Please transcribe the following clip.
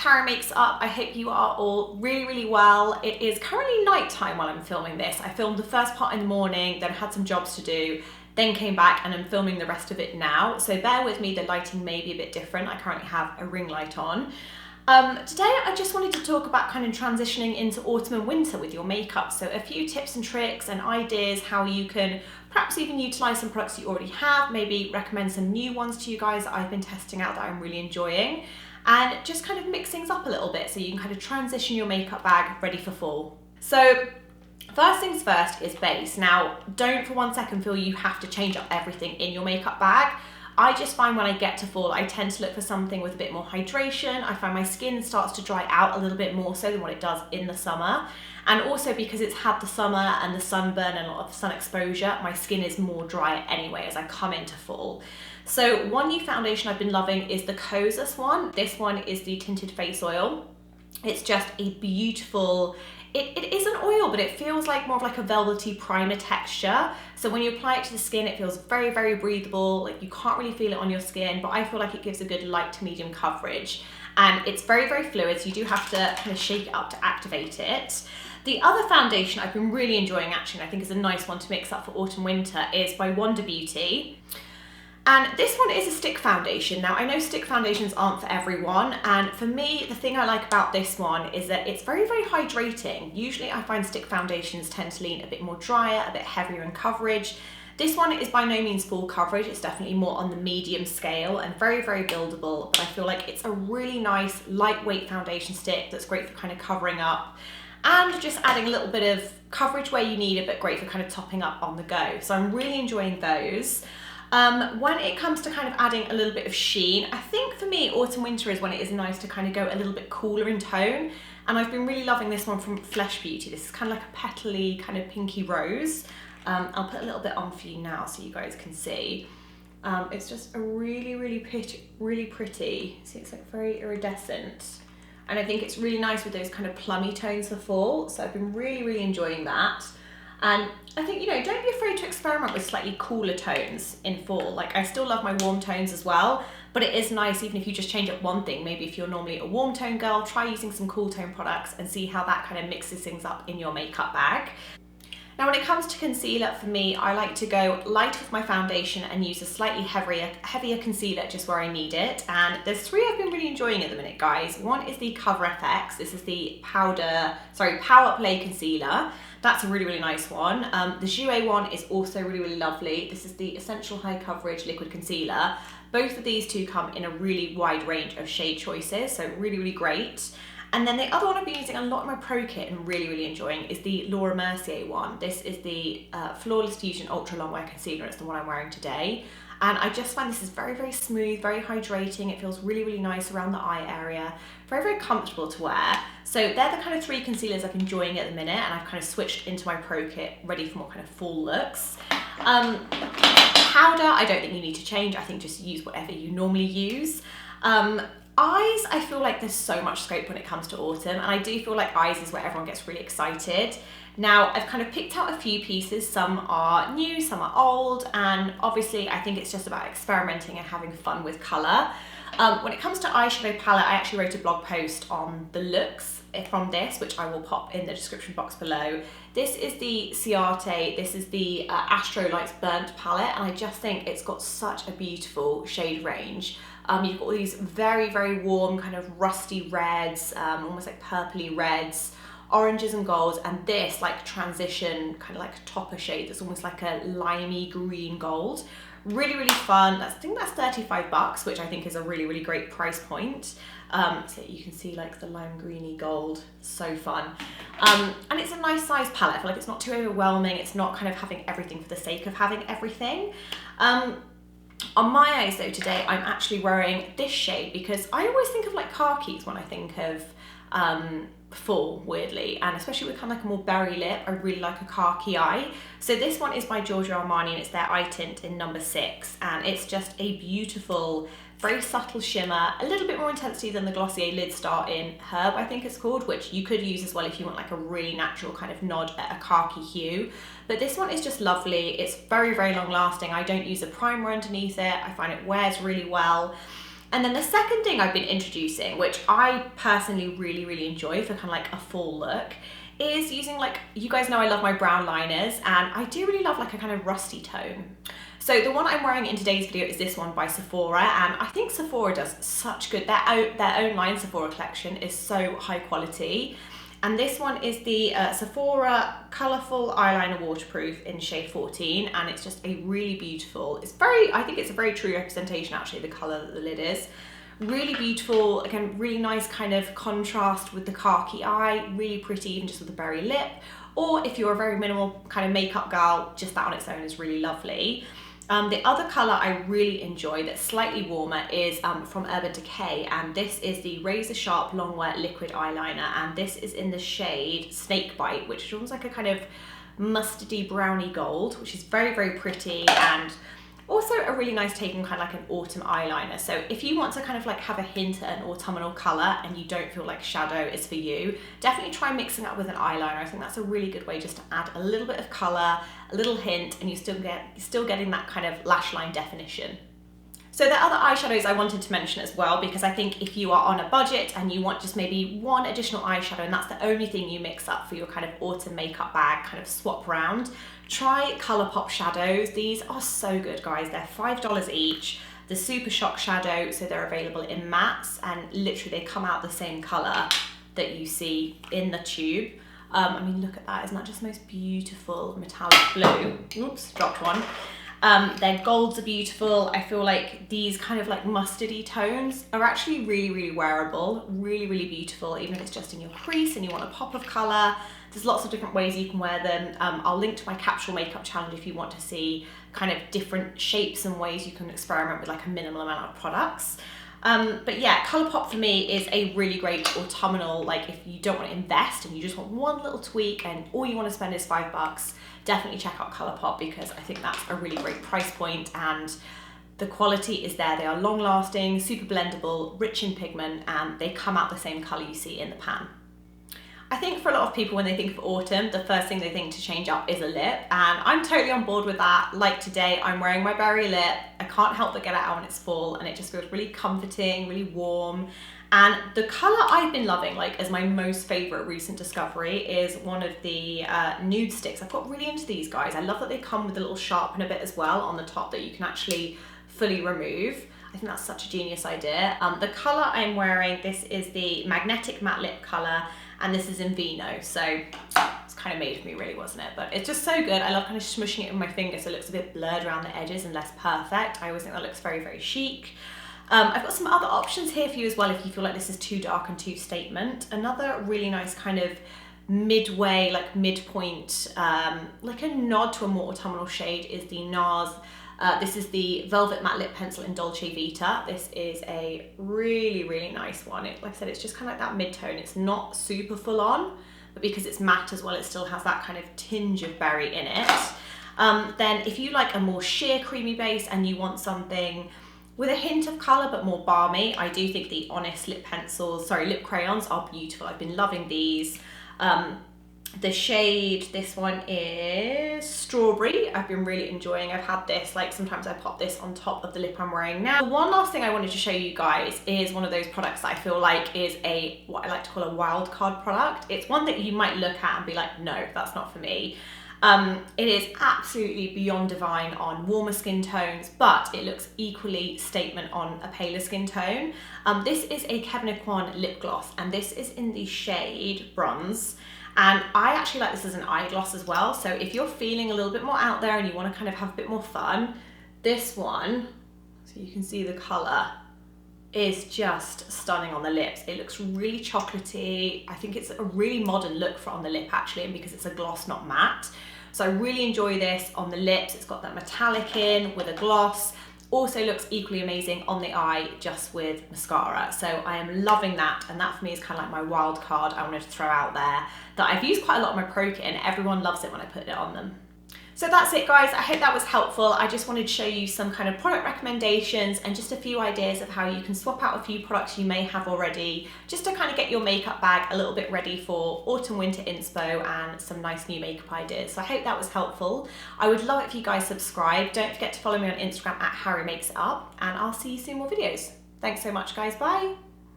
Harry Makes Up. I hope you are all really well. It is currently nighttime while I'm filming this. I filmed the first part in the morning, then had some jobs to do, then came back and I'm filming the rest of it now. So bear with me, the lighting may be a bit different. I currently have a ring light on. Today I just wanted to talk about kind of transitioning into autumn and winter with your makeup. So a few tips and tricks and ideas how you can perhaps even utilize some products you already have, maybe recommend some new ones to you guys that I've been testing out that I'm really enjoying, and just kind of mix things up a little bit so you can kind of transition your makeup bag ready for fall. So first things first is base. Now, don't for one second feel you have to change up everything in your makeup bag. I just find when I get to fall, I tend to look for something with a bit more hydration. I find my skin starts to dry out a little bit more so than what it does in the summer. And also because it's had the summer and the sunburn and a lot of sun exposure, my skin is more dry anyway as I come into fall. So one new foundation I've been loving is the Kosas one. This one is the tinted face oil. It's just a beautiful, it is an oil, but it feels like more of like a velvety primer texture. So when you apply it to the skin, it feels very breathable. Like you can't really feel it on your skin, but I feel like it gives a good light to medium coverage. And it's very fluid, so you do have to kind of shake it up to activate it. The other foundation I've been really enjoying actually, and I think is a nice one to mix up for autumn winter, is by Wonder Beauty. And this one is a stick foundation. Now, I know stick foundations aren't for everyone, and for me, the thing I like about this one is that it's very hydrating. Usually I find stick foundations tend to lean a bit more drier, a bit heavier in coverage. This one is by no means full coverage, it's definitely more on the medium scale and very buildable, but I feel like it's a really nice lightweight foundation stick that's great for kind of covering up and just adding a little bit of coverage where you need it, but great for kind of topping up on the go. So I'm really enjoying those. When it comes to kind of adding a little bit of sheen, I think for me, autumn winter is when it is nice to kind of go a little bit cooler in tone. And I've been really loving this one from Flesh Beauty. This is kind of like a petally kind of pinky rose. I'll put a little bit on for you now so you guys can see. It's just a really pretty, see it's like very iridescent. And I think it's really nice with those kind of plummy tones for fall. So I've been really enjoying that. And I think, you know, don't be afraid to experiment with slightly cooler tones in fall. Like I still love my warm tones as well, but it is nice even if you just change up one thing. Maybe if you're normally a warm tone girl, try using some cool tone products and see how that kind of mixes things up in your makeup bag. Now when it comes to concealer, for me, I like to go light with my foundation and use a slightly heavier concealer just where I need it. And there's three I've been really enjoying at the minute, guys. One is the Cover FX. This is the Power Play Concealer. That's a really nice one. The Jouer one is also really lovely. This is the Essential High Coverage Liquid Concealer. Both of these two come in a really wide range of shade choices, so really great. And then the other one I've been using a lot in my pro kit and really enjoying is the Laura Mercier one. This is the Flawless Fusion Ultra Long Wear Concealer. It's the one I'm wearing today. And I just find this is very smooth, very hydrating. It feels really nice around the eye area. Very comfortable to wear. So they're the kind of three concealers I'm enjoying at the minute, and I've kind of switched into my pro kit ready for more kind of fall looks. Powder, I don't think you need to change. I think just use whatever you normally use. Eyes, I feel like there's so much scope when it comes to autumn, and I do feel like eyes is where everyone gets really excited. Now, I've kind of picked out a few pieces. Some are new, some are old, and obviously I think it's just about experimenting and having fun with colour. When it comes to eyeshadow palette, I actually wrote a blog post on the looks from this, which I will pop in the description box below. This is the Ciate, this is the Astro Lights Burnt palette, and I just think it's got such a beautiful shade range. You've got all these very warm kind of rusty reds, almost like purpley reds, oranges and golds, and this like transition kind of like topper shade that's almost like a limey green gold. Really fun. I think that's 35 bucks, which I think is a really great price point. So you can see like the lime greeny gold, so fun. And it's a nice size palette. I feel like it's not too overwhelming. It's not kind of having everything for the sake of having everything. On my eyes though today, I'm actually wearing this shade because I always think of like khakis when I think of fall, weirdly, and especially with kind of like a more berry lip, I really like a khaki eye. So this one is by Giorgio Armani and it's their eye tint in number 6, and it's just a beautiful, very subtle shimmer, a little bit more intensity than the Glossier Lid Star in Herb, I think it's called, which you could use as well if you want like a really natural kind of nod at a khaki hue. But this one is just lovely. It's very long lasting. I don't use a primer underneath it. I find it wears really well. And then the second thing I've been introducing, which I personally really enjoy for kind of like a fall look, is using, like, you guys know I love my brown liners, and I do really love like a kind of rusty tone. So the one I'm wearing in today's video is this one by Sephora, and I think Sephora does such good, their own line Sephora collection is so high quality. And this one is the Sephora Colourful Eyeliner Waterproof in shade 14, and it's just a really beautiful, I think it's a very true representation actually, the colour that the lid is. Really beautiful, again, really nice kind of contrast with the khaki eye, really pretty even just with the berry lip. Or if you're a very minimal kind of makeup girl, just that on its own is really lovely. The other colour I really enjoy that's slightly warmer is from Urban Decay, and this is the Razor Sharp Longwear Liquid Eyeliner, and this is in the shade Snakebite, which is like a kind of mustardy browny gold, which is very pretty, and also a really nice take on kind of like an autumn eyeliner. So if you want to kind of like have a hint at an autumnal colour and you don't feel like shadow is for you, definitely try mixing up with an eyeliner. I think that's a really good way just to add a little bit of colour, a little hint, and you're still getting that kind of lash line definition. So there are other eyeshadows I wanted to mention as well, because I think if you are on a budget and you want just maybe one additional eyeshadow and that's the only thing you mix up for your kind of autumn makeup bag, kind of swap round, try Colourpop shadows. These are so good, guys. They're $5 each. The Super Shock shadow, so they're available in mattes, and literally they come out the same colour that you see in the tube. I mean, look at that. Isn't that just the most beautiful metallic blue? Oops, dropped one. Their golds are beautiful. I feel like these kind of like mustardy tones are actually really wearable, really beautiful, even if it's just in your crease and you want a pop of colour. There's lots of different ways you can wear them. I'll link to my capsule makeup challenge if you want to see kind of different shapes and ways you can experiment with like a minimal amount of products. But yeah, Colourpop for me is a really great autumnal, like if you don't want to invest and you just want one little tweak and all you want to spend is $5, definitely check out Colourpop, because I think that's a really great price point and the quality is there. They are long lasting, super blendable, rich in pigment, and they come out the same colour you see in the pan. I think for a lot of people when they think of autumn, the first thing they think to change up is a lip, and I'm totally on board with that. Like today, I'm wearing my berry lip. I can't help but get it out when it's fall, and it just feels really comforting, really warm. And the colour I've been loving, like as my most favourite recent discovery, is one of the nude sticks. I've got really into these guys. I love that they come with a little sharpener bit as well on the top that you can actually fully remove. I think that's such a genius idea. The colour I'm wearing, this is the Magnetic Matte Lip colour, and this is in Vino, so it's kind of made for me really, wasn't it? But it's just so good. I love kind of smushing it with my finger so it looks a bit blurred around the edges and less perfect. I always think that looks very chic. I've got some other options here for you as well if you feel like this is too dark and too statement. Another really nice kind of midway, like midpoint, like a nod to a more autumnal shade is the NARS. This is the Velvet Matte Lip Pencil in Dolce Vita. This is a really nice one. Like I said, it's just kind of like that mid-tone. It's not super full on, but because it's matte as well, it still has that kind of tinge of berry in it. Then if you like a more sheer creamy base and you want something with a hint of colour but more balmy, I do think the Honest lip crayons are beautiful. I've been loving these. The shade, this one is Strawberry. I've been really enjoying. I've had this, like sometimes I pop this on top of the lip I'm wearing now. The one last thing I wanted to show you guys is one of those products that I feel like is what I like to call a Wildcard product. It's one that you might look at and be like, no, that's not for me. It is absolutely beyond divine on warmer skin tones, but it looks equally statement on a paler skin tone. This is a Kevyn Aucoin lip gloss, and this is in the shade Bronze. And I actually like this as an eye gloss as well. So if you're feeling a little bit more out there and you want to kind of have a bit more fun, this one, so you can see the colour, is just stunning on the lips. It looks really chocolatey. I think it's a really modern look for on the lip actually, and because it's a gloss, not matte. So I really enjoy this on the lips. It's got that metallic in with a gloss. Also looks equally amazing on the eye just with mascara. So I am loving that, and that for me is kind of like my wild card I wanted to throw out there that I've used quite a lot of my Pro Kit and everyone loves it when I put it on them. So that's it guys, I hope that was helpful. I just wanted to show you some kind of product recommendations and just a few ideas of how you can swap out a few products you may have already, just to kind of get your makeup bag a little bit ready for autumn winter inspo and some nice new makeup ideas. So I hope that was helpful. I would love it if you guys subscribe. Don't forget to follow me on Instagram at HarryMakesItUp, and I'll see you soon with more videos. Thanks so much, guys. Bye.